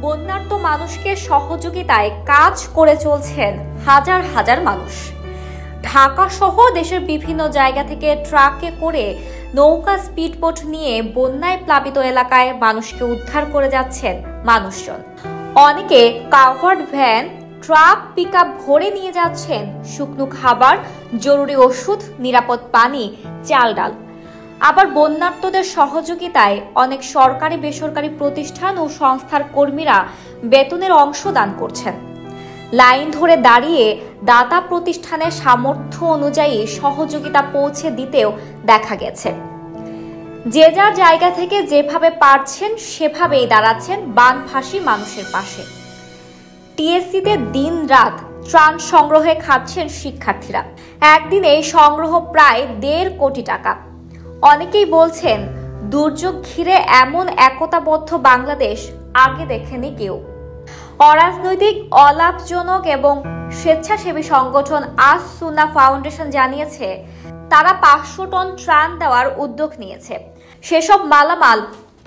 বন্যার্ত মানুষকে সহযোগিতায় কাজ করে চলছেন হাজার হাজার মানুষ। ঢাকা সহ দেশের বিভিন্ন জায়গা থেকে ট্রাকে করে নৌকা, স্পিডবোট নিয়ে বন্যায় প্লাবিত এলাকায় মানুষকে উদ্ধার করে যাচ্ছেন মানুষজন। অনেকে কাভার্ড ভ্যান, ট্রাক, পিকআপ ভরে নিয়ে যাচ্ছেন শুকনো খাবার, জরুরি ওষুধ, নিরাপদ পানি, চাল ডাল। আবার বন্যার্তদের সহযোগিতায় অনেক সরকারি বেসরকারি প্রতিষ্ঠান ও সংস্থার কর্মীরা বেতনের অংশ দান করছেন। লাইন ধরে দাঁড়িয়ে দাতা প্রতিষ্ঠানের সামর্থ্য অনুযায়ী সহযোগিতা পৌঁছে দিতেও দেখা গেছে। যে যার জায়গা থেকে যেভাবে পারছেন সেভাবেই দাঁড়াচ্ছেন বানভাসী মানুষের পাশে। টিএসসিতে দিন রাত ত্রাণ সংগ্রহে খাচ্ছেন শিক্ষার্থীরা। একদিনে সংগ্রহ প্রায় 1.5 কোটি টাকা। অনেকেই বলছেন, দুর্যোগ ঘিরে এমন একতাবদ্ধ বাংলাদেশ আগে দেখেনি কেউ। অরাজনৈতিক, অলাভজনক এবং স্বেচ্ছাসেবী সংগঠন আস সুন্নাহ ফাউন্ডেশন জানিয়েছে, তারা 500 টন ত্রাণ দেওয়ার উদ্যোগ নিয়েছে। সেসব মালামাল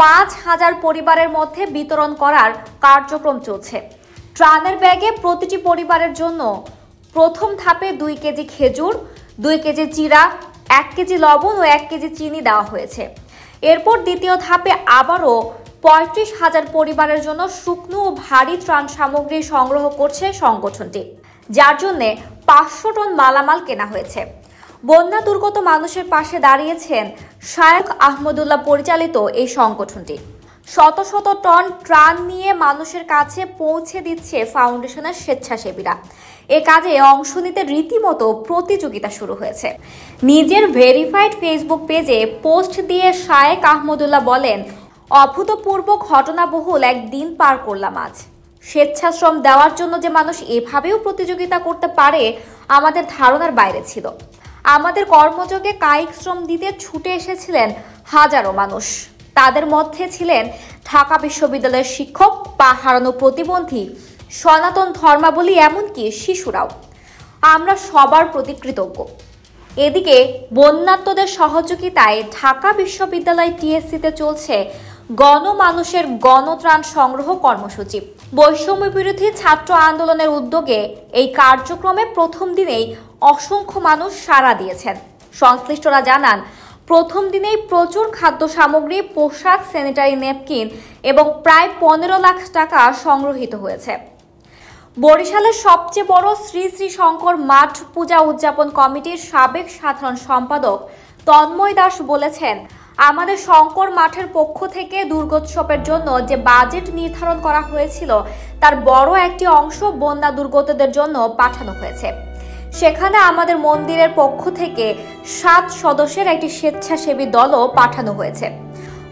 5,000 পরিবারের মধ্যে বিতরণ করার কার্যক্রম চলছে। ত্রাণের ব্যাগে প্রতিটি পরিবারের জন্য প্রথম ধাপে 2 কেজি খেজুর, 2 কেজি চিড়া, 1 কেজি লবণ ও 1 কেজি চিনি দেওয়া হয়েছে। এরপর দ্বিতীয় ধাপে আবারও 35,000 পরিবারের জন্য শুকনো ও ভারী ত্রাণ সামগ্রী সংগ্রহ করছে সংগঠনটি, যার জন্য 500 টন মালামাল কেনা হয়েছে। বন্যা দুর্গত মানুষের পাশে দাঁড়িয়েছেন শায়েখ আহমদুল্লাহ পরিচালিত এই সংগঠনটি। শত শত টন ত্রাণ নিয়ে মানুষের কাছে পৌঁছে দিচ্ছে ফাউন্ডেশনের স্বেচ্ছাসেবীরা। এ কাজে অংশ নিতে রীতিমতো প্রতিযোগিতা শুরু হয়েছে। নিজের ভেরিফাইড ফেসবুক পেজে পোস্ট দিয়ে শায়েখ আহমদুল্লাহ বলেন, অভূতপূর্ব ঘটনাবহুল একদিন পার করলাম আজ। স্বেচ্ছাশ্রম দেওয়ার জন্য যে মানুষ এভাবেও প্রতিযোগিতা করতে পারে আমাদের ধারণার বাইরে ছিল। আমাদের কর্মযোগে কায়িক শ্রম দিতে ছুটে এসেছিলেন হাজারো মানুষ। তাদের মধ্যে ছিলেন ঢাকা বিশ্ববিদ্যালয়ের শিক্ষক, পা হারানো প্রতিবন্ধী, সনাতন ধর্মাবলী, এমনকি শিশুরাও। আমরা সবার প্রতি কৃতজ্ঞ। এদিকে বন্যার্তদের সহযোগিতায় ঢাকা বিশ্ববিদ্যালয় টিএসসিতে চলছে গণমানুষের গণত্রাণ সংগ্রহ কর্মসূচি। বৈষম্য বিরোধী ছাত্র আন্দোলনের উদ্যোগে এই কার্যক্রমে প্রথম দিনেই অসংখ্য মানুষ সাড়া দিয়েছেন। সংশ্লিষ্টরা জানান, প্রথম দিনেই প্রচুর খাদ্য সামগ্রী, পোশাক, স্যানিটারি ন্যাপকিন এবং প্রায় 15 লাখ টাকা সংগ্রহিত হয়েছে। বরিশালের সবচেয়ে বড় শ্রী শ্রী শঙ্কর মাঠ পূজা উদযাপন কমিটির সাবেক সাধারণ সম্পাদক তন্ময় দাস বলেছেন, আমাদের শঙ্কর মাঠের পক্ষ থেকে দুর্গোৎসবের জন্য যে বাজেট নির্ধারণ করা হয়েছিল তার বড় একটি অংশ বন্যা দুর্গতদের জন্য পাঠানো হয়েছে। সেখানে আমাদের মন্দিরের পক্ষ থেকে 7 সদস্যের একটি স্বেচ্ছাসেবী দলও পাঠানো হয়েছে।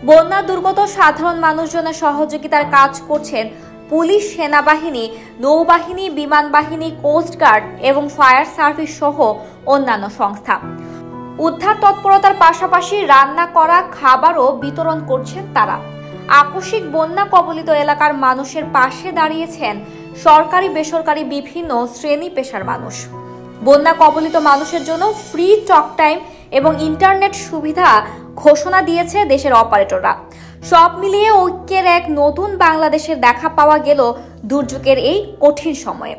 বন্যা দুর্গত সাধারণ মানুষজনের সহযোগিতার কাজ করছেন পুলিশ, সেনাবাহিনী, নৌবাহিনী, বিমান বাহিনী, কোস্টগার্ড এবং ফায়ার সার্ভিস সহ অন্যান্য সংস্থা। উদ্ধার তৎপরতার পাশাপাশি রান্না করা খাবারও বিতরণ করছেন তারা। আকস্মিক বন্যা কবলিত এলাকার মানুষের পাশে দাঁড়িয়েছেন সরকারি বেসরকারি বিভিন্ন শ্রেণী পেশার মানুষ। বন্যা কবলিত মানুষের জন্য ফ্রি টক টাইম এবং ইন্টারনেট সুবিধা ঘোষণা দিয়েছে দেশের অপারেটররা। সব মিলিয়ে ঐক্যের এক নতুন বাংলাদেশের দেখা পাওয়া গেল দুর্যোগের এই কঠিন সময়ে।